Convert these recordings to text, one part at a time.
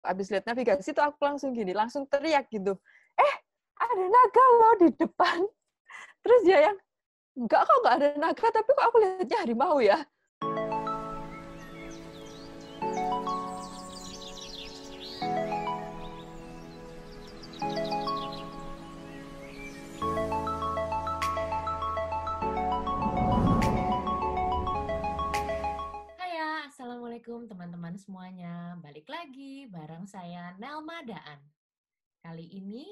Habis lihat navigasi tuh aku langsung gini, langsung teriak gitu. Ada naga loh di depan. Terus dia yang, enggak kok nggak ada naga, tapi kok aku lihatnya harimau ya. Assalamualaikum teman-teman semuanya. Balik lagi bareng saya Nelma Daan. Kali ini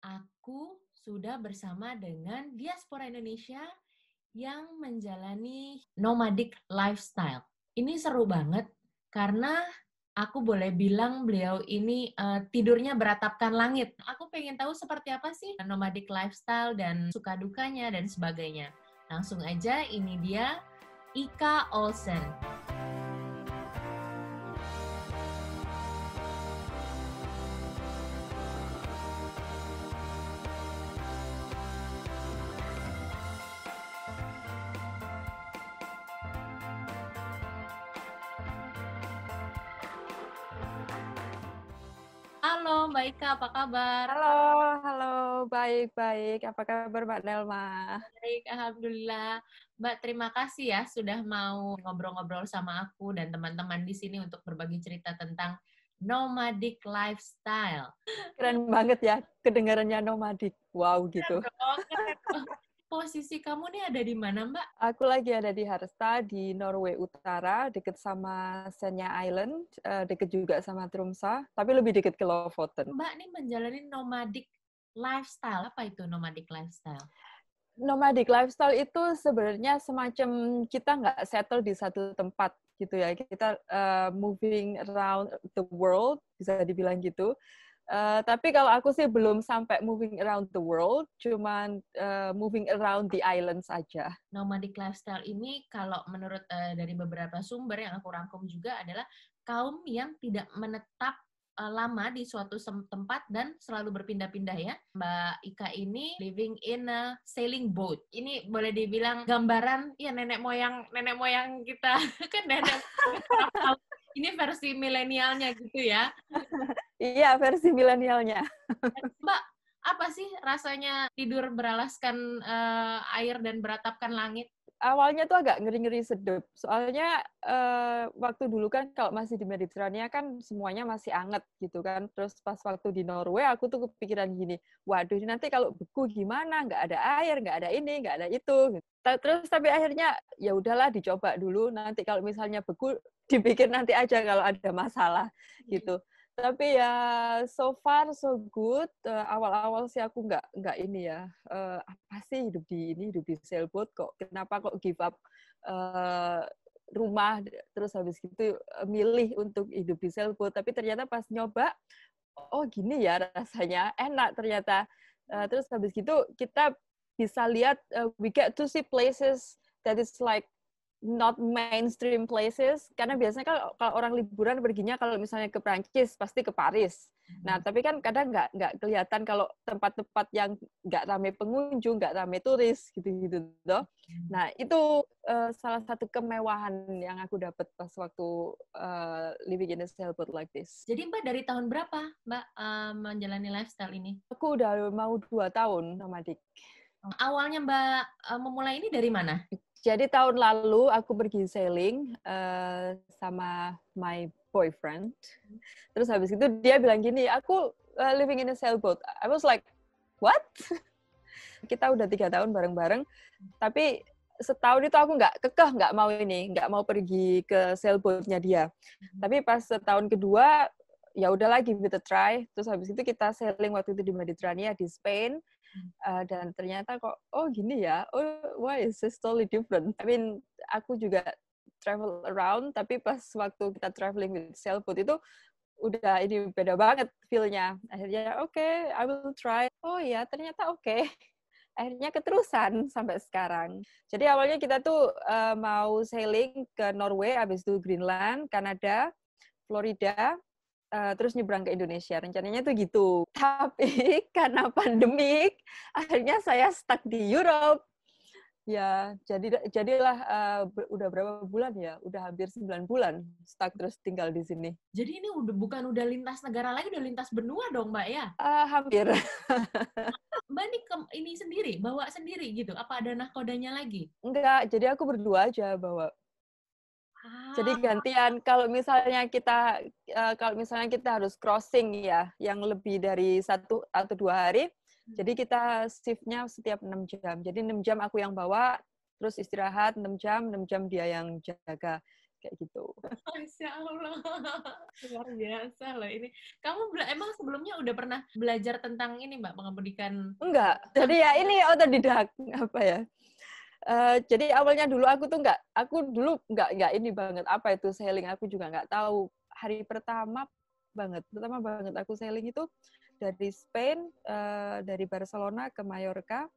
aku sudah bersama dengan diaspora Indonesia yang menjalani nomadic lifestyle. Ini seru banget karena aku boleh bilang beliau ini tidurnya beratapkan langit. Aku pengen tahu seperti apa sih nomadic lifestyle dan suka dukanya dan sebagainya. Langsung aja, ini dia Ika Olsen. Halo Mbak Ika, apa kabar? Halo, baik-baik. Apa kabar Mbak Nelma? Baik, Alhamdulillah. Mbak, terima kasih ya sudah mau ngobrol-ngobrol sama aku dan teman-teman di sini untuk berbagi cerita tentang nomadic lifestyle. Keren banget ya, kedengarannya nomadik. Wow Keren gitu. dong, keren dong. Posisi kamu nih ada di mana, Mbak? Aku lagi ada di Harstad, di Norway Utara, deket sama Senja Island, deket juga sama Tromsø, tapi lebih deket ke Lofoten. Mbak nih menjalani nomadic lifestyle. Apa itu nomadic lifestyle? Nomadic lifestyle itu sebenarnya semacam kita nggak settle di satu tempat gitu ya. Kita moving around the world, bisa dibilang gitu. Tapi kalau aku sih belum sampai moving around the world, cuman moving around the islands saja. Nomadic lifestyle ini kalau menurut dari beberapa sumber yang aku rangkum juga adalah kaum yang tidak menetap lama di suatu tempat dan selalu berpindah-pindah ya. Mbak Ika ini living in a sailing boat. Ini boleh dibilang gambaran ya nenek moyang kita kan nenek moyang. Ini versi milenialnya gitu ya. Iya, versi milenialnya. Mbak, apa sih rasanya tidur beralaskan air dan beratapkan langit? Awalnya tuh agak ngeri-ngeri sedep. Soalnya waktu dulu kan kalau masih di Mediterania kan semuanya masih anget gitu kan. Terus pas waktu di Norway aku tuh kepikiran gini, waduh nanti kalau beku gimana? Nggak ada air, nggak ada ini, nggak ada itu. Terus tapi akhirnya ya udahlah dicoba dulu. Nanti kalau misalnya beku dipikir nanti aja kalau ada masalah gitu. Tapi ya so far so good. Awal-awal sih aku nggak ini ya. Apa sih hidup di sailboat kok? Kenapa kok give up rumah terus habis gitu milih untuk hidup di sailboat? Tapi ternyata pas nyoba, oh gini ya rasanya, enak ternyata. Terus habis gitu kita bisa lihat we get to see places that is like not mainstream places, karena biasanya kalau orang liburan perginya kalau misalnya ke Prancis pasti ke Paris. Nah, tapi kan kadang nggak kelihatan kalau tempat-tempat yang nggak ramai pengunjung, nggak ramai turis gitu-gitu toh. Nah, itu salah satu kemewahan yang aku dapat pas waktu living in a sailboat like this. Jadi Mbak dari tahun berapa Mbak menjalani lifestyle ini? Aku udah mau 2 tahun nomadik. Awalnya Mbak memulai ini dari mana? Jadi tahun lalu aku pergi sailing sama my boyfriend. Terus habis itu dia bilang gini, aku living in a sailboat. I was like, what? Kita udah 3 tahun bareng-bareng, tapi setahun itu aku nggak mau pergi ke sailboatnya dia. Tapi pas setahun kedua, ya udah lagi give it a try. Terus habis itu kita sailing waktu itu di Mediterania, di Spain. Dan ternyata kok, oh gini ya, oh why is this totally different? I mean, aku juga travel around, tapi pas waktu kita traveling with sailboat itu, udah ini beda banget feel-nya. Akhirnya, oke, I will try. Oh ya, ternyata oke. Akhirnya keterusan sampai sekarang. Jadi awalnya kita tuh mau sailing ke Norway, habis itu Greenland, Kanada, Florida, terus nyebrang ke Indonesia. Rencananya tuh gitu. Tapi karena pandemik, akhirnya saya stuck di Europe. Ya, jadilah udah berapa bulan ya? Udah hampir 9 bulan stuck terus tinggal di sini. Jadi ini udah lintas negara lagi, udah lintas benua dong, Mbak ya? Hampir. Mbak ini sendiri, bawa sendiri gitu? Apa ada nahkodanya lagi? Enggak, jadi aku berdua aja bawa. Ah, Jadi gantian kalau misalnya kita harus crossing ya, yang lebih dari 1 atau 2 hari, jadi kita shift-nya setiap 6 jam. Jadi 6 jam aku yang bawa, terus istirahat 6 jam dia yang jaga kayak gitu. Masya Allah, luar biasa loh ini. Kamu emang sebelumnya udah pernah belajar tentang ini, Mbak, mengemudikan? Enggak, jadi ya ini otodidak apa ya? Jadi awalnya dulu aku dulu nggak ini banget apa itu sailing, aku juga nggak tahu. Hari pertama banget aku sailing itu dari Spain, dari Barcelona ke Mallorca,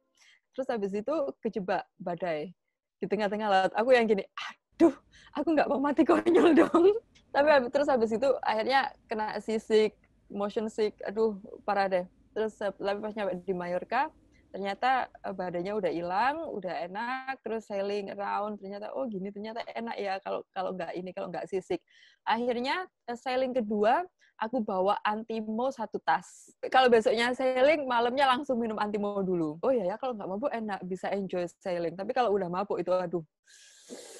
terus habis itu kejebak badai di tengah-tengah laut. Aku yang gini, aduh, aku nggak mau mati konyol dong. Terus habis itu akhirnya kena seasick, motion sick, aduh parah deh. Terus tapi pas nyampe di Mallorca, ternyata badannya udah hilang, udah enak, terus sailing around, ternyata oh gini ternyata enak ya kalau kalau nggak sisik. Akhirnya sailing kedua aku bawa Antimo 1 tas. Kalau besoknya sailing, malamnya langsung minum Antimo dulu. Oh ya kalau nggak mabuk enak, bisa enjoy sailing. Tapi kalau udah mabuk itu aduh.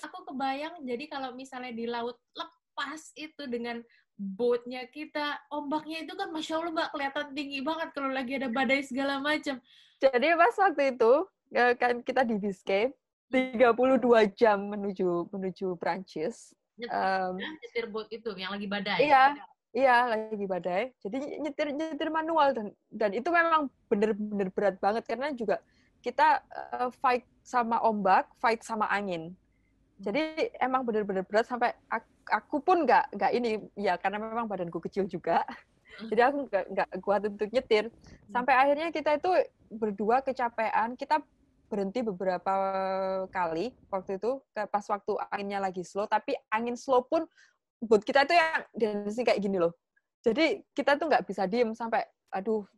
Aku kebayang, jadi kalau misalnya di laut lepas itu dengan boatnya kita, ombaknya itu kan Masya Allah, Mbak, kelihatan tinggi banget kalau lagi ada badai segala macam. Jadi pas waktu itu, kan kita di Biscay, 32 jam menuju Prancis. Nyetir boat itu yang lagi badai. Iya, iya lagi badai. Jadi nyetir manual dan itu memang bener-bener berat banget karena juga kita fight sama ombak, fight sama angin. Jadi emang bener-bener berat sampai aku pun nggak ini ya karena memang badanku kecil juga. Jadi aku nggak kuat untuk nyetir. Sampai akhirnya kita itu berdua kecapean, kita berhenti beberapa kali waktu itu pas waktu anginnya lagi slow, tapi angin slow pun boot kita itu yang direksi kayak gini loh. Jadi kita tuh nggak bisa diem sampai aduh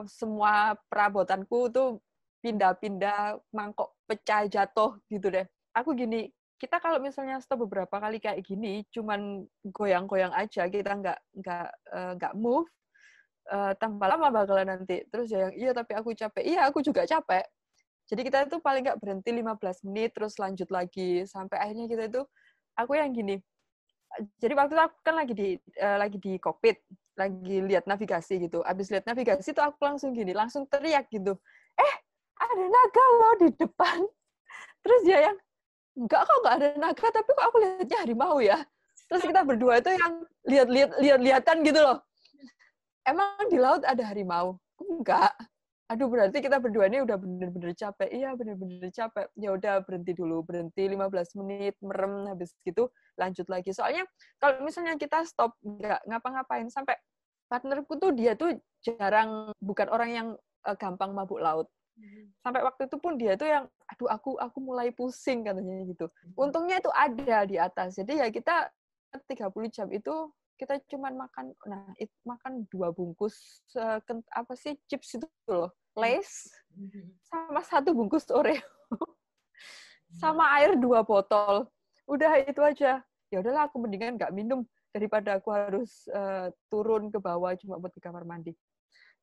semua perabotanku tuh pindah-pindah, mangkok pecah jatuh gitu deh. Aku gini, kita kalau misalnya stop beberapa kali kayak gini, cuman goyang-goyang aja, kita nggak move, tambah lama bakalan nanti. Terus ya yang iya tapi aku capek. Iya aku juga capek. Jadi kita itu paling nggak berhenti 15 menit, terus lanjut lagi sampai akhirnya kita itu aku yang gini. Jadi waktu itu aku kan lagi di kokpit, lagi lihat navigasi gitu. Abis lihat navigasi tuh aku langsung gini, langsung teriak gitu. Ada naga loh di depan. Terus dia yang enggak kok nggak ada naga, tapi kok aku lihatnya harimau ya. Terus kita berdua itu yang lihat-lihatan gitu loh. Emang di laut ada harimau? Enggak. Aduh, berarti kita berdua ini udah bener-bener capek. Iya, bener-bener capek. Ya udah berhenti dulu, berhenti 15 menit, merem, habis gitu lanjut lagi. Soalnya kalau misalnya kita stop, nggak ngapa-ngapain, sampai partnerku tuh dia tuh bukan orang yang gampang mabuk laut. Sampai waktu itu pun dia tuh yang, aduh aku mulai pusing katanya gitu. Untungnya itu ada di atas. Jadi ya kita 30 jam itu kita cuman makan 2 bungkus apa sih chips itu loh, Lays, sama 1 bungkus Oreo, sama air 2 botol. Udah itu aja. Ya udahlah aku mendingan nggak minum daripada aku harus turun ke bawah cuma buat ke kamar mandi.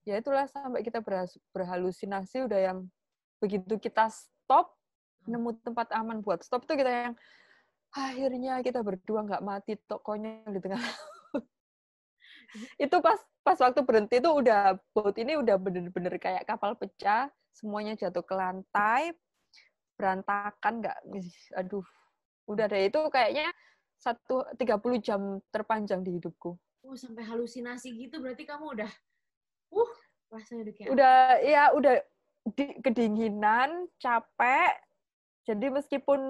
Ya itulah sampai kita berhalusinasi udah yang begitu kita stop, nemu tempat aman buat stop tuh kita yang akhirnya kita berdua nggak mati tokonya di tengah laut. Itu pas waktu berhenti itu boat ini udah bener-bener kayak kapal pecah, semuanya jatuh ke lantai, berantakan aduh. Udah deh itu kayaknya 30 jam terpanjang di hidupku. Sampai halusinasi gitu berarti kamu udah rasanya udah kayak Udah kedinginan, capek. Jadi meskipun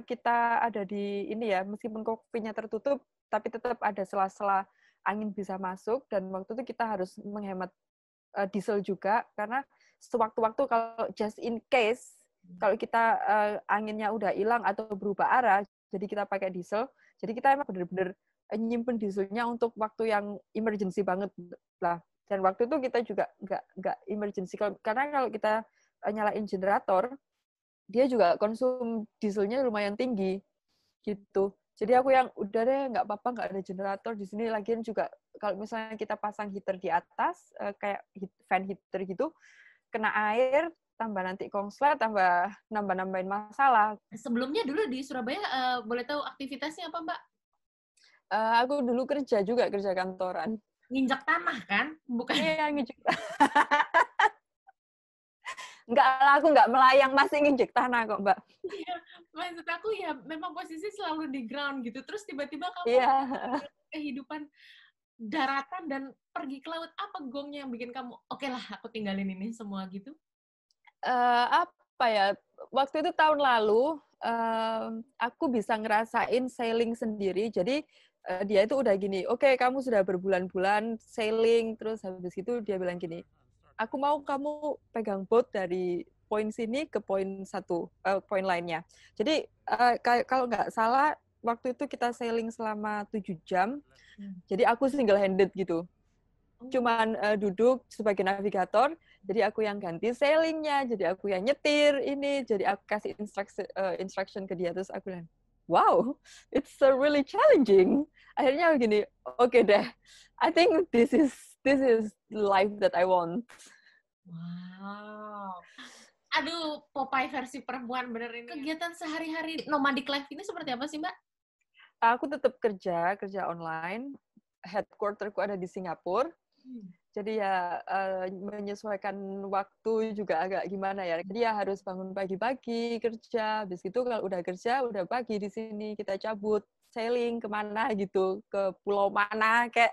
kita ada di ini ya, meskipun kokpitnya tertutup, tapi tetap ada sela-sela angin bisa masuk. Dan waktu itu kita harus menghemat diesel juga, karena sewaktu-waktu kalau just in case, kalau kita anginnya udah hilang atau berubah arah, jadi kita pakai diesel. Jadi kita emang benar-benar nyimpen dieselnya untuk waktu yang emergency banget lah. Dan waktu itu kita juga nggak emergency, karena kalau kita nyalain generator, dia juga konsum dieselnya lumayan tinggi gitu. Jadi aku yang udah deh nggak apa-apa, nggak ada generator di sini. Lagian juga kalau misalnya kita pasang heater di atas kayak fan heater gitu, kena air, tambah nanti kongslet, tambah nambah-nambahin masalah. Sebelumnya dulu di Surabaya, boleh tahu aktivitasnya apa, Mbak? Aku dulu kerja juga, kerja kantoran. Nginjak tanah kan? Bukan? Iya, nginjek. Enggak lah, aku nggak melayang, masih nginjek tanah kok, Mbak. Iya, maksud aku ya memang posisi selalu di ground gitu. Terus tiba-tiba kamu Iya. kehidupan daratan dan pergi ke laut. Apa gongnya yang bikin kamu, oke lah aku tinggalin ini semua gitu? Apa ya, waktu itu tahun lalu, aku bisa ngerasain sailing sendiri. Jadi, dia itu udah gini, "Oke, kamu sudah berbulan-bulan sailing," terus habis itu dia bilang gini, "Aku mau kamu pegang boat dari poin sini ke poin satu, poin lainnya." Jadi, kalau nggak salah, waktu itu kita sailing selama 7 jam, jadi aku single handed gitu. Cuman duduk sebagai navigator, jadi aku yang ganti sailingnya, jadi aku yang nyetir ini, jadi aku kasih instruction ke dia, terus aku bilang, wow, it's really challenging. Akhirnya begini, oke deh, I think this is the life that I want. Wow. Aduh, Popeye versi perempuan bener ini. Kegiatan sehari-hari nomadic life ini seperti apa sih, Mbak? Aku tetap kerja online, headquarterku ada di Singapura. Jadi ya menyesuaikan waktu juga agak gimana ya. Jadi ya harus bangun pagi-pagi kerja. Habis itu kalau udah kerja, udah pagi di sini kita cabut sailing kemana gitu, ke pulau mana kayak.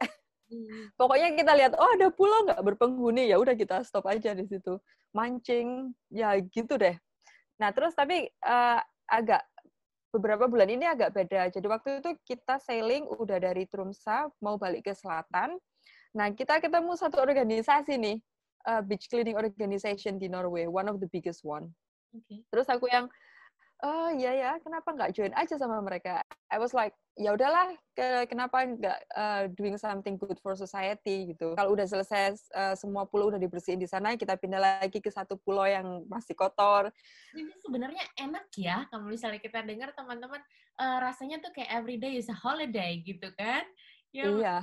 Pokoknya kita lihat, oh ada pulau nggak berpenghuni, ya udah kita stop aja di situ. Mancing, ya gitu deh. Nah terus tapi agak beberapa bulan ini agak beda. Jadi waktu itu kita sailing udah dari Tromsø mau balik ke selatan. Nah, kita ketemu satu organisasi nih, beach cleaning organization di Norway, one of the biggest one. Okay. Terus aku yang, oh iya ya, kenapa nggak join aja sama mereka? I was like, ya udahlah, kenapa nggak doing something good for society gitu. Kalau udah selesai semua pulau udah dibersihin di sana, kita pindah lagi ke satu pulau yang masih kotor. Ini sebenarnya enak ya, kalau misalnya kita dengar teman-teman rasanya tuh kayak every day is a holiday gitu kan? Ya, Iya.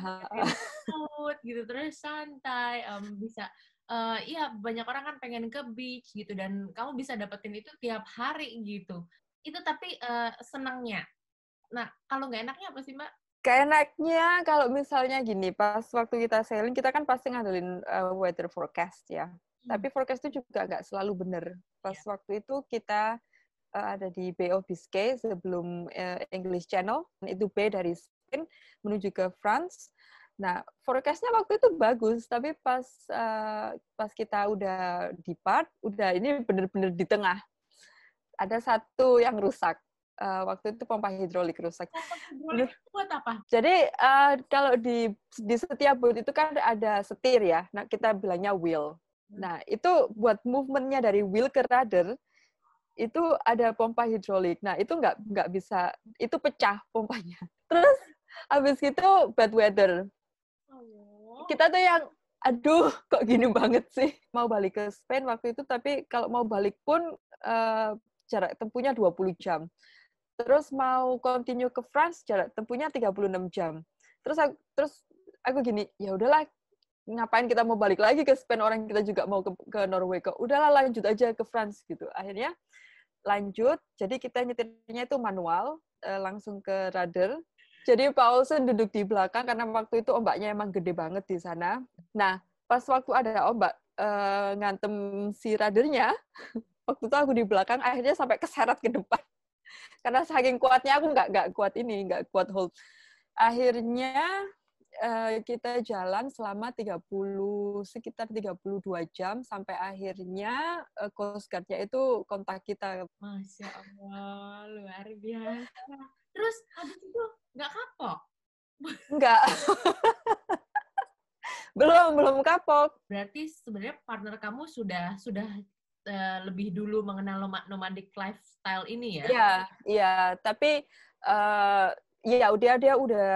laut gitu terus santai, bisa iya banyak orang kan pengen ke beach gitu dan kamu bisa dapetin itu tiap hari gitu. Itu tapi senangnya. Nah, kalau nggak enaknya apa sih, Mbak? Keenaknya kalau misalnya gini, pas waktu kita sailing, kita kan pasti ngandelin weather forecast ya. Tapi forecast itu juga nggak selalu benar. Pas waktu itu kita ada di Bay of Biscay sebelum English Channel. Itu bay dari Spain menuju ke France. Nah, forecast-nya waktu itu bagus, tapi pas kita udah depart, udah ini benar-benar di tengah. Ada satu yang rusak. Waktu itu pompa hidrolik rusak. Pompa hidrolik itu buat apa? Jadi kalau di setiap boat itu kan ada setir ya. Nah, kita bilangnya wheel. Nah, itu buat movement-nya dari wheel ke rudder, itu ada pompa hidrolik. Nah, itu nggak bisa, itu pecah pompanya. Terus habis itu bad weather. Kita tuh yang, aduh, kok gini banget sih. Mau balik ke Spain waktu itu, tapi kalau mau balik pun jarak tempuhnya 20 jam. Terus mau continue ke France, jarak tempuhnya 36 jam. Terus aku gini, ya udahlah, ngapain kita mau balik lagi ke Spain, orang kita juga mau ke Norway kok. Udahlah lanjut aja ke France gitu. Akhirnya lanjut, jadi kita nyetirnya itu manual, langsung ke rudder. Jadi Paulsen duduk di belakang karena waktu itu ombaknya emang gede banget di sana. Nah, pas waktu ada ombak ngantem si ruddernya, waktu itu aku di belakang, akhirnya sampai keseret ke depan. Karena saking kuatnya aku nggak kuat hold. Akhirnya kita jalan selama sekitar 32 jam sampai akhirnya Coast Guard-nya itu kontak kita. Masya Allah, luar biasa. Terus habis itu nggak kapok? Enggak. belum kapok. Berarti sebenarnya partner kamu sudah lebih dulu mengenal nomadic lifestyle ini ya? Iya. Tapi ya dia udah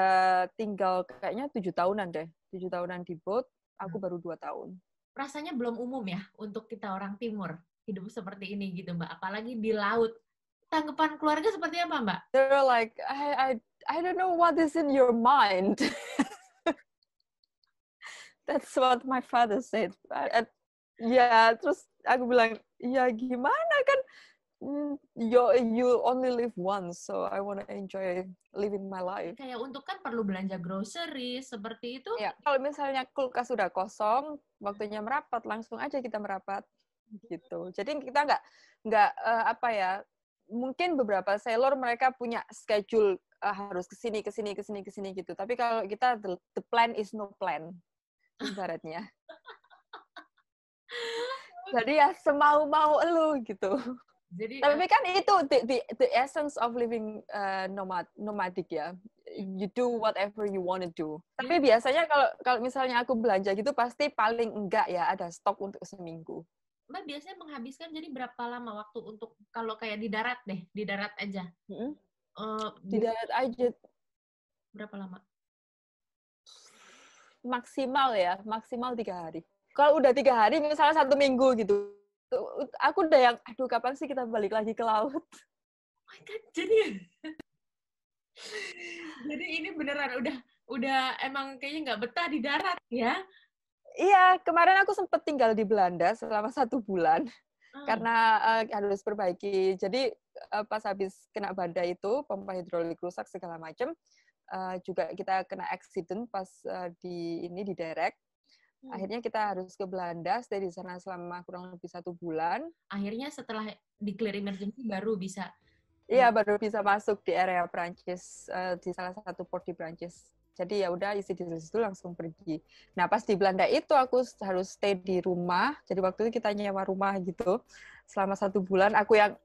tinggal kayaknya 7 tahunan deh. 7 tahunan di boat, aku baru 2 tahun. Rasanya belum umum ya untuk kita orang timur? hidup seperti ini gitu Mbak, apalagi di laut. Tanggapan keluarga seperti apa Mbak? They're like, I don't know what is in your mind. That's what my father said. Ya, terus aku bilang, ya gimana kan, you only live once, so I want to enjoy living my life. Kayak untuk kan perlu belanja grocery seperti itu. Ya, kalau misalnya kulkas sudah kosong, waktunya merapat, langsung aja kita merapat gitu. Jadi kita nggak apa ya, mungkin beberapa sailor mereka punya schedule harus kesini kesini kesini kesini gitu. Tapi kalau kita the plan is no plan ibaratnya. Jadi ya semau-mau elu gitu. Jadi Tapi kan itu the essence of living nomadic ya. You do whatever you want to do. Tapi biasanya kalau misalnya aku belanja gitu pasti paling enggak ya ada stok untuk seminggu. Mbak biasanya menghabiskan jadi berapa lama waktu untuk kalau kayak di darat deh, di darat aja? Di darat aja berapa lama? Maksimal 3 hari. Kalau udah 3 hari, misalnya 1 minggu gitu, aku udah yang, aduh kapan sih kita balik lagi ke laut? Oh my God, jadi ini beneran udah emang kayaknya nggak betah di darat ya? Iya, kemarin aku sempat tinggal di Belanda selama 1 bulan karena harus perbaiki. Jadi pas habis kena badai itu, pompa hidrolik rusak segala macam, juga kita kena accident pas di derek. Akhirnya kita harus ke Belanda, stay di sana selama kurang lebih 1 bulan. Akhirnya setelah declare emergency baru bisa. Iya, baru bisa masuk di area Prancis, di salah satu port di Prancis. Jadi ya udah isi di situ langsung pergi. Nah pas di Belanda itu aku harus stay di rumah. Jadi waktu itu kita nyewa rumah gitu selama 1 bulan. Aku yang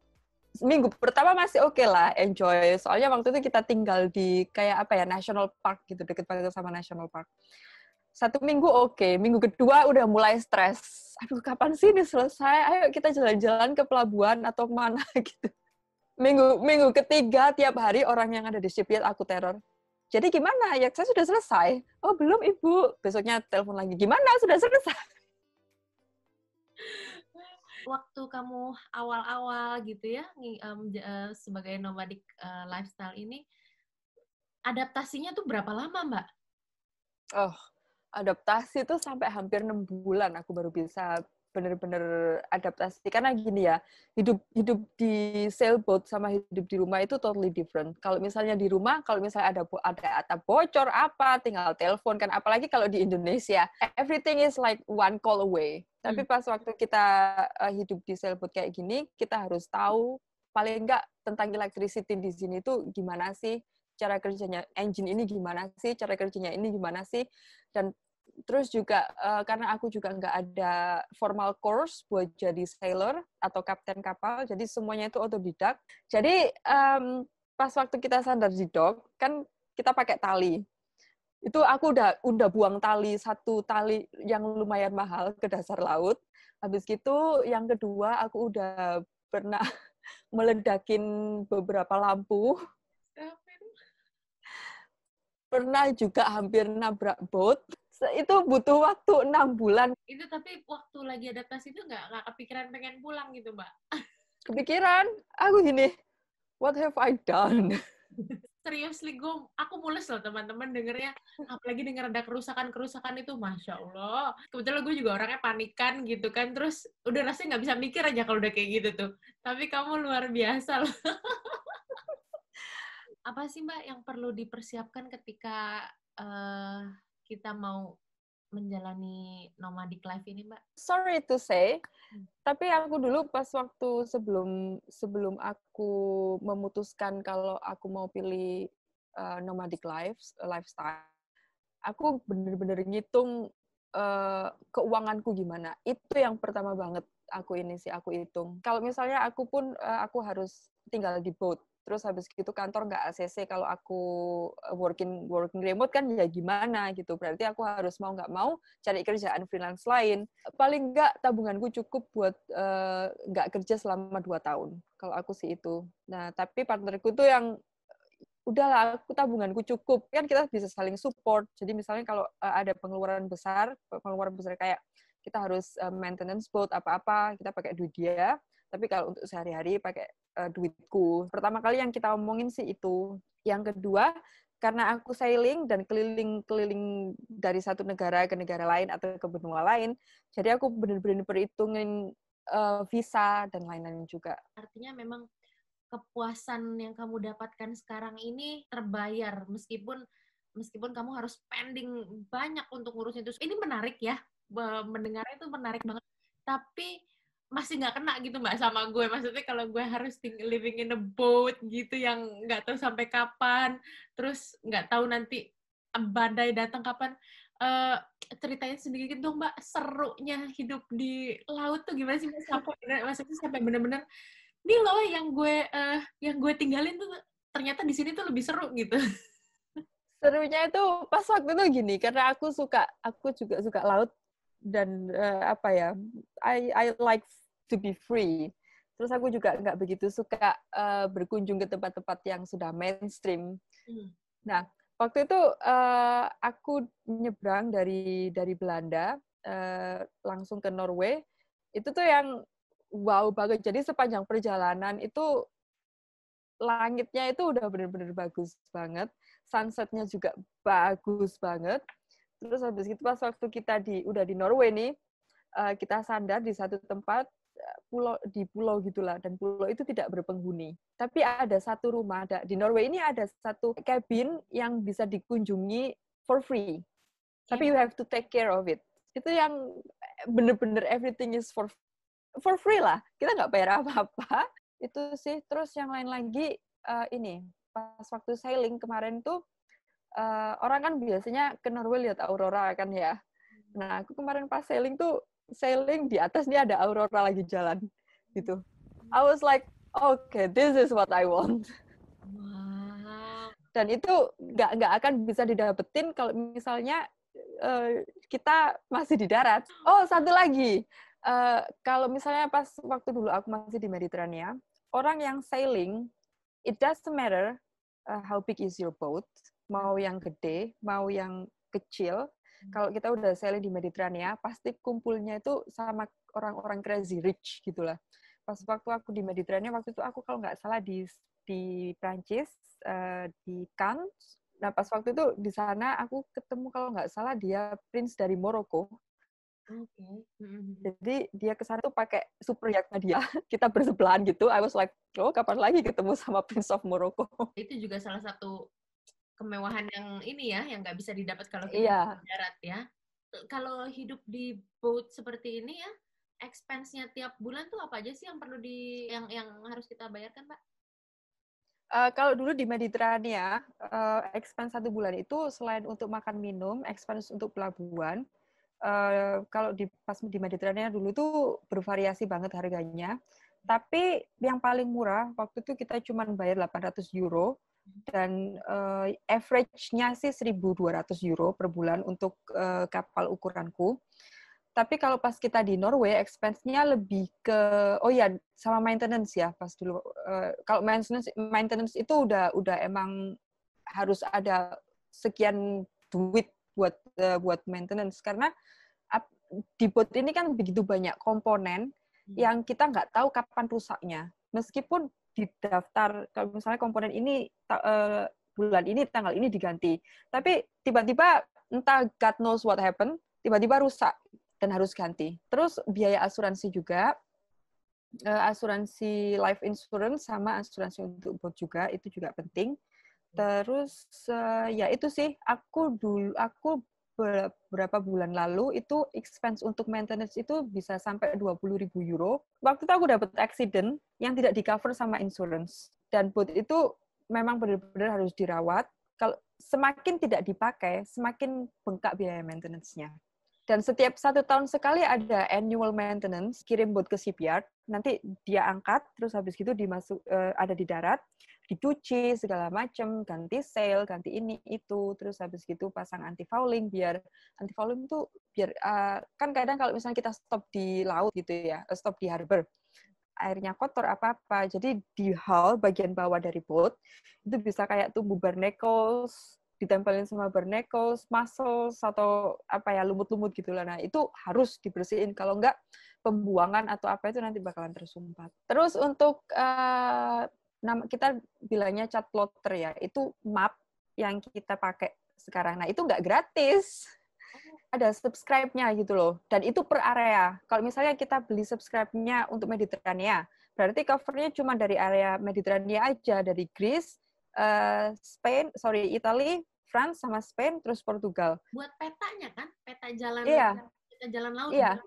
minggu pertama masih oke lah, enjoy. Soalnya waktu itu kita tinggal di kayak apa ya, National Park gitu, deket banget sama National Park. 1 minggu oke, minggu kedua udah mulai stres. Aduh, kapan sih ini selesai? Ayo kita jalan-jalan ke pelabuhan atau kemana gitu. Minggu ketiga tiap hari orang yang ada di shipyard aku teror. Jadi gimana? Ya saya sudah selesai. Oh belum ibu. Besoknya telepon lagi. Gimana? Sudah selesai. Waktu kamu awal-awal gitu ya sebagai nomadic lifestyle ini, adaptasinya tuh berapa lama Mbak? Oh, adaptasi tuh sampai hampir 6 bulan aku baru bisa bener-bener adaptasi. Karena gini ya, hidup di sailboat sama hidup di rumah itu totally different. Kalau misalnya di rumah, kalau misalnya ada atap bocor apa, tinggal telepon kan. Apalagi kalau di Indonesia, everything is like one call away. Tapi pas waktu kita hidup di sailboat kayak gini, kita harus tahu paling enggak tentang electricity di sini tuh gimana sih, cara kerjanya engine ini gimana sih, cara kerjanya ini gimana sih, dan terus juga karena aku juga nggak ada formal course buat jadi sailor atau kapten kapal, jadi semuanya itu otodidak. Jadi pas waktu kita sandar di dock, kan kita pakai tali. Itu aku udah buang satu tali yang lumayan mahal ke dasar laut. Habis gitu, yang kedua aku udah pernah meledakin beberapa lampu. Pernah juga hampir nabrak boat. Itu butuh waktu 6 bulan. Itu tapi waktu lagi adaptasi itu nggak kepikiran pengen pulang gitu, Mbak? Kepikiran, aku gini, what have I done? Seriously, aku mules loh teman-teman dengernya. Apalagi denger ada kerusakan-kerusakan itu, Masya Allah. Kebetulan gue juga orangnya panikan gitu kan. Terus udah rasanya nggak bisa mikir aja kalau udah kayak gitu tuh. Tapi kamu luar biasa loh. Apa sih Mbak yang perlu dipersiapkan ketika kita mau menjalani nomadic life ini, Mbak? Sorry to say, tapi aku dulu pas waktu sebelum aku memutuskan kalau aku mau pilih nomadic lifestyle, aku bener-bener ngitung keuanganku gimana. Itu yang pertama banget aku hitung. Kalau misalnya aku harus tinggal di boat, terus habis gitu kantor nggak ACC, kalau aku working remote kan ya gimana gitu. Berarti aku harus mau nggak mau cari kerjaan freelance lain. Paling nggak tabunganku cukup buat nggak kerja selama 2 tahun. Kalau aku sih itu. Nah, tapi partnerku tuh yang udahlah, aku tabunganku cukup. Kan kita bisa saling support. Jadi misalnya kalau ada pengeluaran besar kayak kita harus maintenance boat apa-apa, kita pakai duit dia. Tapi kalau untuk sehari-hari pakai duitku. Pertama kali yang kita omongin sih itu. Yang kedua, karena aku sailing dan keliling-keliling dari satu negara ke negara lain atau ke benua lain, jadi aku benar-benar perhitungin visa dan lain-lain juga. Artinya memang kepuasan yang kamu dapatkan sekarang ini terbayar meskipun kamu harus spending banyak untuk ngurusin itu. Ini menarik ya, mendengarnya itu menarik banget. Tapi masih nggak kena gitu Mbak sama gue. Maksudnya kalau gue harus living in a boat gitu yang nggak tahu sampai kapan, terus nggak tahu nanti badai datang kapan. Ceritain sedikit dong Mbak, serunya hidup di laut tuh gimana sih Mbak? Maksudnya sampai bener-bener ini loh yang gue tinggalin tuh ternyata di sini tuh lebih seru gitu. Serunya itu pas waktu itu gini, karena aku juga suka laut dan apa ya, I like to be free. Terus aku juga nggak begitu suka berkunjung ke tempat-tempat yang sudah mainstream. Nah, waktu itu aku nyebrang dari Belanda langsung ke Norway. Itu tuh yang wow banget. Jadi sepanjang perjalanan itu langitnya itu udah bener-bener bagus banget. Sunsetnya juga bagus banget. Terus habis itu pas waktu kita udah di Norway nih, kita sandar di satu tempat pulau gitulah, dan pulau itu tidak berpenghuni. Tapi ada satu rumah, di Norway ini ada satu cabin yang bisa dikunjungi for free. Tapi you have to take care of it. Itu yang bener-bener everything is for free lah. Kita nggak bayar apa-apa. Itu sih. Terus yang lain lagi, ini, pas waktu sailing kemarin tuh, orang kan biasanya ke Norway lihat aurora kan ya. Nah, aku kemarin pas sailing tuh, sailing di atas nih ada aurora lagi jalan gitu. I was like, okay, this is what I want. Wow. Dan itu nggak akan bisa didapetin kalau misalnya kita masih di darat. Oh, satu lagi. Kalau misalnya pas waktu dulu aku masih di Mediterania, orang yang sailing, it doesn't matter how big is your boat, mau yang gede, mau yang kecil. Kalau kita udah sailing di Mediterania, pasti kumpulnya itu sama orang-orang crazy rich gitulah. Pas waktu aku di Mediterania, waktu itu aku kalau nggak salah di Prancis, di Cannes. Nah, pas waktu itu di sana aku ketemu kalau nggak salah dia prince dari Maroko. Okay. Jadi dia ke sana tuh pakai super yachtnya dia. Kita bersebelahan gitu. I was like, oh kapan lagi ketemu sama Prince of Morocco? Itu juga salah satu kemewahan yang ini ya, yang nggak bisa didapat kalau kita Iya. di darat ya. Kalau hidup di boat seperti ini ya, expense-nya tiap bulan tuh apa aja sih yang perlu yang harus kita bayarkan, Pak? Kalau dulu di Mediterania, expense 1 bulan itu selain untuk makan minum, expense untuk pelabuhan. Kalau pas di Mediterania dulu tuh bervariasi banget harganya. Tapi yang paling murah waktu itu kita cuma bayar 800 euro dan average-nya sih 1.200 euro per bulan untuk kapal ukuranku. Tapi kalau pas kita di Norway, expense-nya lebih ke, oh ya, sama maintenance ya, pas dulu. Kalau maintenance itu udah emang harus ada sekian duit buat maintenance. Karena di boat ini kan begitu banyak komponen yang kita nggak tahu kapan rusaknya. Meskipun di daftar, kalau misalnya komponen ini bulan ini, tanggal ini diganti. Tapi tiba-tiba, entah God knows what happened, tiba-tiba rusak dan harus ganti. Terus biaya asuransi juga, asuransi life insurance sama asuransi untuk boat juga, itu juga penting. Terus ya itu sih, aku beberapa bulan lalu itu expense untuk maintenance itu bisa sampai 20.000 euro. Waktu itu aku dapat accident yang tidak di-cover sama insurance. Dan boat itu memang benar-benar harus dirawat. Kalau semakin tidak dipakai, semakin bengkak biaya maintenance-nya. Dan setiap 1 tahun sekali ada annual maintenance, kirim boat ke shipyard, nanti dia angkat, terus habis gitu ada di darat, dicuci segala macam, ganti sail, ganti ini itu, terus habis gitu pasang anti fouling, biar anti fouling itu biar kan kadang kalau misalnya kita stop di laut gitu ya, stop di harbor, airnya kotor apa-apa, jadi di hull bagian bawah dari boat itu bisa kayak tumbuh barnacles, ditempelin sama barnacles, muscles atau apa ya lumut-lumut gitulah. Nah itu harus dibersihin. Kalau enggak pembuangan atau apa itu nanti bakalan tersumpat. Terus untuk kita bilangnya cat plotter ya, itu map yang kita pakai sekarang. Nah itu nggak gratis. Ada subscribe-nya gitu loh. Dan itu per area. Kalau misalnya kita beli subscribe-nya untuk Mediterania, berarti cover-nya cuma dari area Mediterania aja, dari Greece, Italy, France sama Spain, terus Portugal. Buat petanya kan? Peta jalan peta jalan laut. Iya.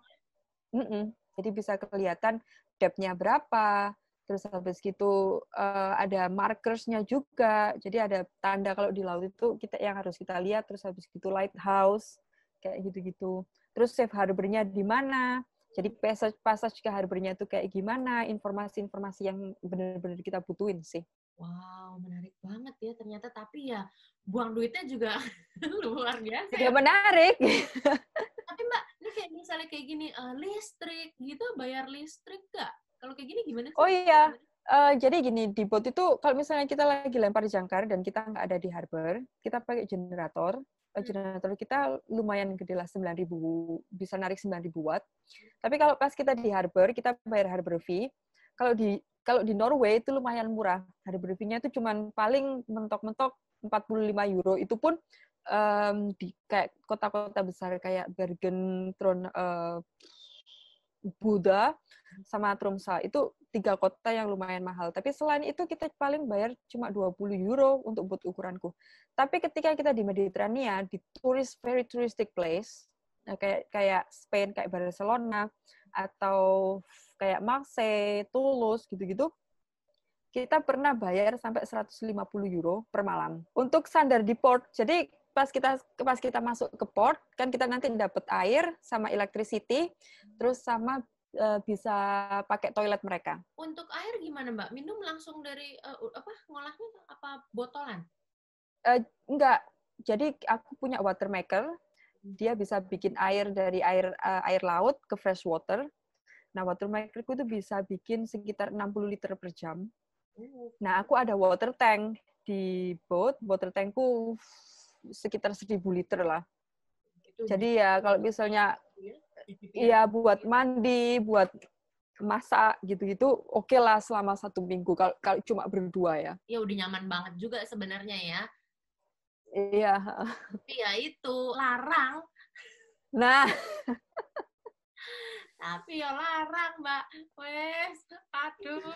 Jadi bisa kelihatan depth-nya berapa, terus habis gitu ada markers-nya juga. Jadi ada tanda kalau di laut itu yang harus kita lihat, terus habis gitu lighthouse kayak gitu-gitu. Terus safe harbor-nya di mana? Jadi passage ke harbor-nya itu kayak gimana? Informasi-informasi yang benar-benar kita butuhin sih. Wow, menarik banget ya ternyata. Tapi ya buang duitnya juga luar biasa. Juga menarik. Tapi Mbak, ini kayak misalnya kayak gini, listrik gitu, bayar listrik nggak? Kalau kayak gini gimana sih? Oh iya, jadi gini, di boat itu kalau misalnya kita lagi lempar jangkar dan kita nggak ada di harbor, kita pakai generator. Generator kita lumayan gede lah, 9.000, bisa narik 9.000 watt. Tapi kalau pas kita di harbor, kita bayar harbor fee. Kalau di Norway itu lumayan murah. Harbor fee-nya itu cuman paling mentok-mentok 45 euro. Itu pun di kayak kota-kota besar kayak Bergen, Buda, sama Tromsø. Itu 3 kota yang lumayan mahal. Tapi selain itu kita paling bayar cuma 20 euro untuk boat ukuranku. Tapi ketika kita di Mediterania, di very touristic place, kayak Spain, kayak Barcelona, atau kayak Marseille, Toulouse, gitu-gitu, kita pernah bayar sampai 150 euro per malam. Untuk standar di port, jadi pas kita masuk ke port, kan kita nanti dapat air sama electricity, terus sama bisa pakai toilet mereka. Untuk air gimana Mbak? Minum langsung dari ngolahnya apa botolan? Enggak. Jadi aku punya water maker. Dia bisa bikin air dari air laut ke fresh water. Nah, water makerku itu bisa bikin sekitar 60 liter per jam. Nah, aku ada water tank di boat. Water tankku sekitar 1.000 liter lah. Jadi ya kalau misalnya iya buat mandi, buat masak gitu-gitu, oke lah selama 1 minggu kalau cuma berdua ya. Ya udah nyaman banget juga sebenarnya ya. Iya. Tapi ya itu larang. Nah. Tapi ya larang Mbak. Wes, aduh.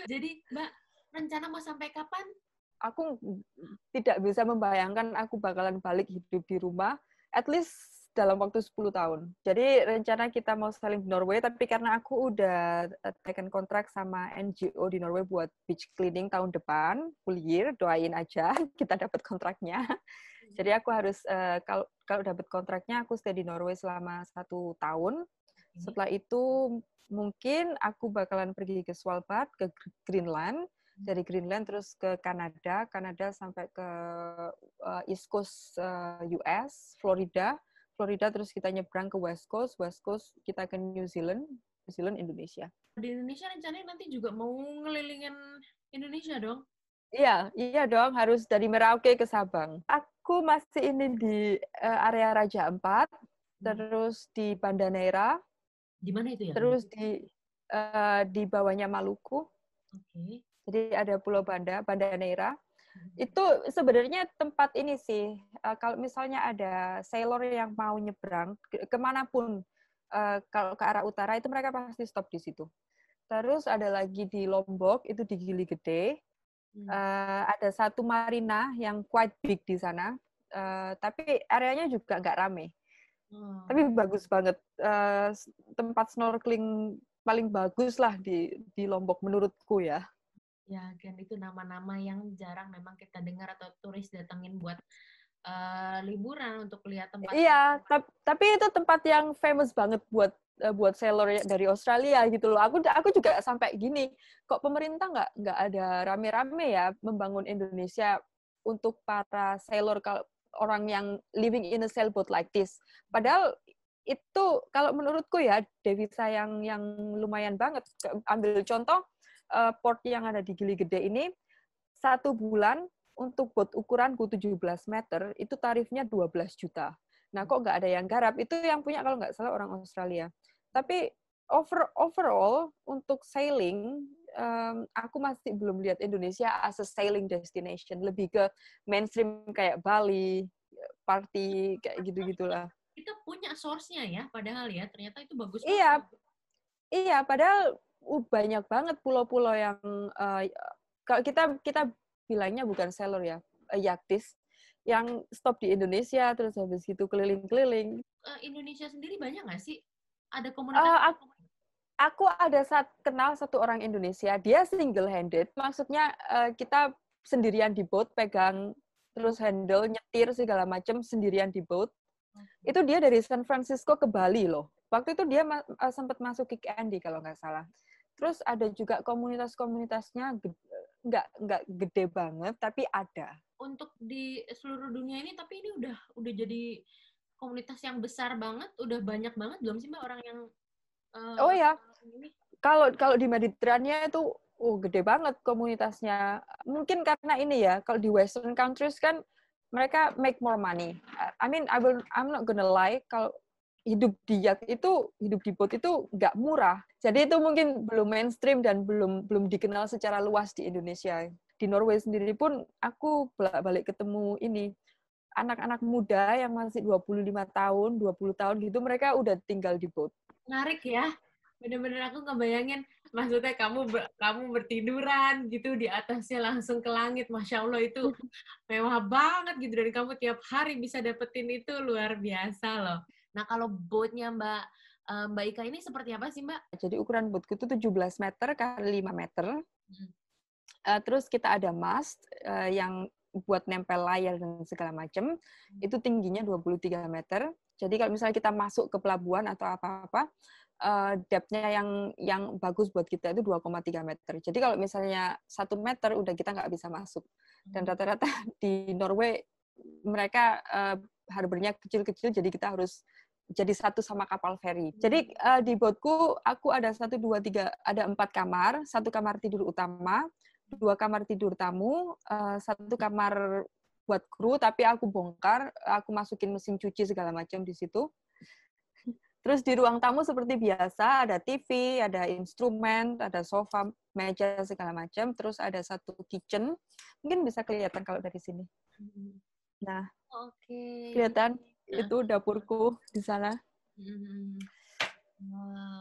Jadi Mbak, rencana mau sampai kapan? Aku tidak bisa membayangkan aku bakalan balik hidup di rumah, at least dalam waktu 10 tahun. Jadi rencana kita mau saling di Norway, tapi karena aku udah taken kontrak sama NGO di Norway buat beach cleaning tahun depan, full year, doain aja kita dapat kontraknya. Jadi aku harus, kalau dapat kontraknya, aku stay di Norway selama 1 tahun. Setelah itu mungkin aku bakalan pergi ke Svalbard, ke Greenland, dari Greenland terus ke Kanada sampai ke East Coast US, Florida terus kita nyebrang ke West Coast kita ke New Zealand, Indonesia. Di Indonesia rencananya nanti juga mau ngelilingin Indonesia dong? Iya dong, harus dari Merauke ke Sabang. Aku masih ini di area Raja Ampat, terus di Banda Neira. Di mana itu ya? Terus di bawahnya Maluku. Oke. Jadi ada Pulau Banda Neira. Itu sebenarnya tempat ini sih, kalau misalnya ada sailor yang mau nyebrang kemanapun, kalau ke arah utara itu mereka pasti stop di situ. Terus ada lagi di Lombok, itu di Gili Gede. Ada satu marina yang quite big di sana, tapi areanya juga nggak rame. Tapi bagus banget. Tempat snorkeling paling bagus lah di Lombok menurutku ya. Ya, kan itu nama-nama yang jarang memang kita dengar atau turis datangin buat liburan untuk lihat tempat. Iya, tapi itu tempat yang famous banget buat sailor dari Australia gitu loh. Aku juga sampai gini, kok pemerintah nggak ada rame-rame ya membangun Indonesia untuk para sailor, kalau orang yang living in a sailboat like this. Padahal itu kalau menurutku ya devisa yang lumayan banget. Ambil contoh port yang ada di Gili Gede ini, 1 bulan untuk boat ukuranku 17 meter, itu tarifnya 12 juta. Nah, kok nggak ada yang garap? Itu yang punya kalau nggak salah orang Australia. Tapi overall, untuk sailing, aku masih belum lihat Indonesia as a sailing destination. Lebih ke mainstream kayak Bali, party, kayak gitu-gitulah. Kita punya source-nya ya, padahal ya, ternyata itu bagus Iya, banget. iya, padahal banyak banget pulau-pulau yang kalau kita bilangnya bukan sailor ya, yaktis, yang stop di Indonesia terus habis gitu keliling-keliling. Indonesia sendiri banyak nggak sih? Ada komunitas? Uh, aku ada kenal satu orang Indonesia, dia single handed, maksudnya kita sendirian di boat, pegang terus handle, nyetir segala macam sendirian di boat. Itu dia dari San Francisco ke Bali loh. Waktu itu dia sempat masuk Kick Andy kalau nggak salah. Terus ada juga komunitas-komunitasnya nggak gede banget, tapi ada. Untuk di seluruh dunia ini, tapi ini udah jadi komunitas yang besar banget, udah banyak banget belum sih Mbak orang yang Oh ya, ini? kalau di Mediterania itu gede banget komunitasnya. Mungkin karena ini ya, kalau di Western countries kan mereka make more money. I mean, I'm not gonna lie, kalau hidup di yacht itu, hidup di boat itu nggak murah. Jadi itu mungkin belum mainstream dan belum dikenal secara luas di Indonesia. Di Norway sendiri pun aku bolak-balik ketemu ini anak-anak muda yang masih 25 tahun, 20 tahun gitu, mereka udah tinggal di boat. Menarik ya. Bener-bener aku ngebayangin, maksudnya kamu bertiduran gitu di atasnya langsung ke langit, Masya Allah itu mewah banget gitu, dan kamu tiap hari bisa dapetin itu, luar biasa loh. Nah kalau boatnya Mbak Ika ini seperti apa sih Mbak? Jadi ukuran boatku itu 17 meter kali 5 meter. Terus kita ada mast yang buat nempel layar dan segala macam. Itu tingginya 23 meter. Jadi kalau misalnya kita masuk ke pelabuhan atau apa-apa, depth-nya yang bagus buat kita itu 2,3 meter. Jadi kalau misalnya 1 meter, udah kita nggak bisa masuk. Dan rata-rata di Norway, mereka harbornya kecil-kecil, jadi kita harus jadi satu sama kapal feri. Jadi di boatku, aku ada 1, 2, 3, ada 4 kamar, 1 kamar tidur utama, 2 kamar tidur tamu, 1 kamar buat kru, tapi aku bongkar, aku masukin mesin cuci segala macam di situ. Terus di ruang tamu seperti biasa, ada TV, ada instrumen, ada sofa, meja, segala macam. Terus ada 1 kitchen. Mungkin bisa kelihatan kalau dari sini. Nah, kelihatan itu dapurku di sana.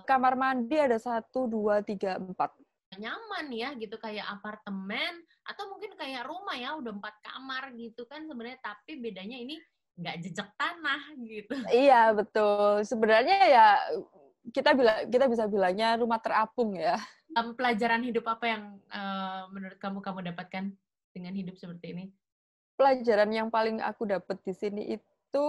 Kamar mandi ada 1, 2, 3, 4. Nyaman ya gitu, kayak apartemen atau mungkin kayak rumah ya, udah 4 kamar gitu kan sebenarnya, tapi bedanya ini nggak jejak tanah gitu. Iya, betul. Sebenarnya ya kita bisa bilangnya rumah terapung ya. Pelajaran hidup apa yang menurut kamu dapatkan dengan hidup seperti ini? Pelajaran yang paling aku dapat di sini itu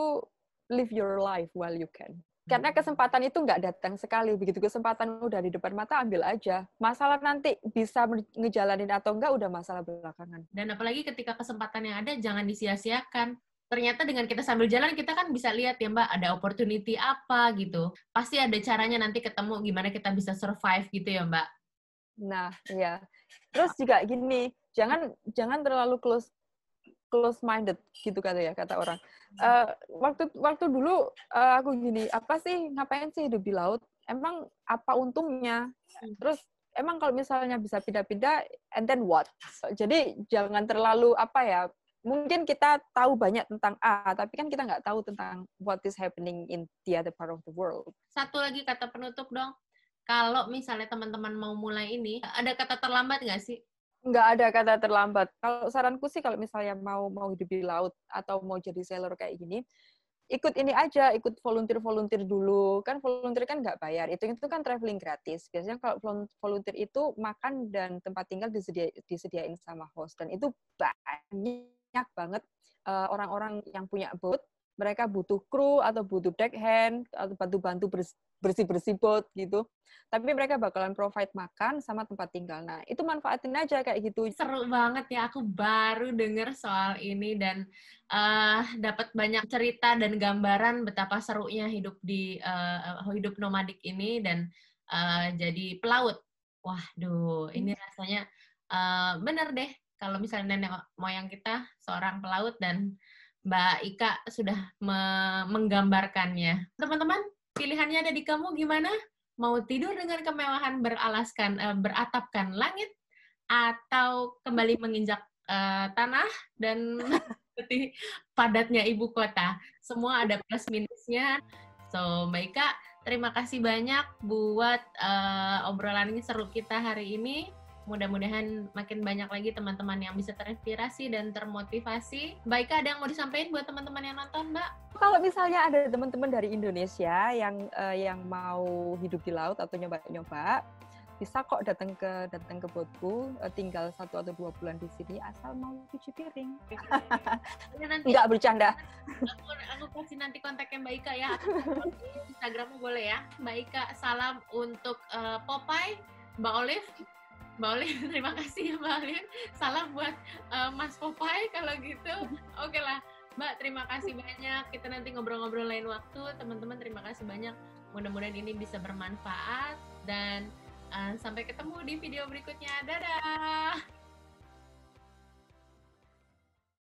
live your life while you can. Karena kesempatan itu nggak datang sekali. Begitu kesempatan udah di depan mata, ambil aja. Masalah nanti bisa ngejalanin atau enggak, udah masalah belakangan. Dan apalagi ketika kesempatan yang ada, jangan disia-siakan. Ternyata dengan kita sambil jalan, kita kan bisa lihat ya Mbak, ada opportunity apa gitu. Pasti ada caranya nanti ketemu gimana kita bisa survive gitu ya Mbak. Nah, iya. Terus juga gini, jangan terlalu close minded gitu kata orang. Waktu dulu aku gini, apa sih, ngapain sih hidup di laut? Emang apa untungnya? Terus emang kalau misalnya bisa pindah-pindah, and then what? Jadi jangan terlalu apa ya, mungkin kita tahu banyak tentang A, tapi kan kita nggak tahu tentang what is happening in the other part of the world. Satu lagi kata penutup dong. Kalau misalnya teman-teman mau mulai ini, ada kata terlambat nggak sih? Nggak ada kata terlambat. Kalau saranku sih, kalau misalnya mau hidup di laut atau mau jadi sailor kayak gini, ikut ini aja, ikut volunteer dulu. Kan volunteer kan nggak bayar. Itu kan traveling gratis. Biasanya kalau volunteer itu makan dan tempat tinggal disediain sama host. Dan itu banyak banget orang-orang yang punya boat. Mereka butuh kru atau butuh deck hand atau bantu-bantu bersih-bersih boat gitu. Tapi mereka bakalan provide makan sama tempat tinggal. Nah, itu manfaatin aja kayak gitu. Seru banget ya, aku baru denger soal ini dan dapat banyak cerita dan gambaran betapa serunya hidup di hidup nomadik ini dan jadi pelaut. Waduh, ini rasanya bener deh kalau misalnya nenek moyang kita seorang pelaut dan Mbak Ika sudah menggambarkannya. Teman-teman, pilihannya ada di kamu gimana? Mau tidur dengan kemewahan beratapkan langit, atau kembali menginjak tanah dan seperti padatnya ibu kota. Semua ada plus minusnya. So, Mbak Ika, terima kasih banyak buat obrolan ini seru kita hari ini. Mudah-mudahan makin banyak lagi teman-teman yang bisa terinspirasi dan termotivasi. Mbak Ika, ada yang mau disampaikan buat teman-teman yang nonton, Mbak? Kalau misalnya ada teman-teman dari Indonesia yang mau hidup di laut atau nyoba-nyoba, bisa kok datang ke boatku, tinggal 1 atau 2 bulan di sini asal mau cuci piring. Enggak bercanda. Aku kasih nanti kontaknya Mbak Ika ya. Instagrammu boleh ya. Mbak Ika, salam untuk Popeye, Mbak Olive. Mbak Olive, terima kasih ya Mbak Olive. Salam buat Mas Popeye kalau gitu. Oke lah, Mbak, terima kasih banyak. Kita nanti ngobrol-ngobrol lain waktu. Teman-teman, terima kasih banyak. Mudah-mudahan ini bisa bermanfaat dan sampai ketemu di video berikutnya. Dadah!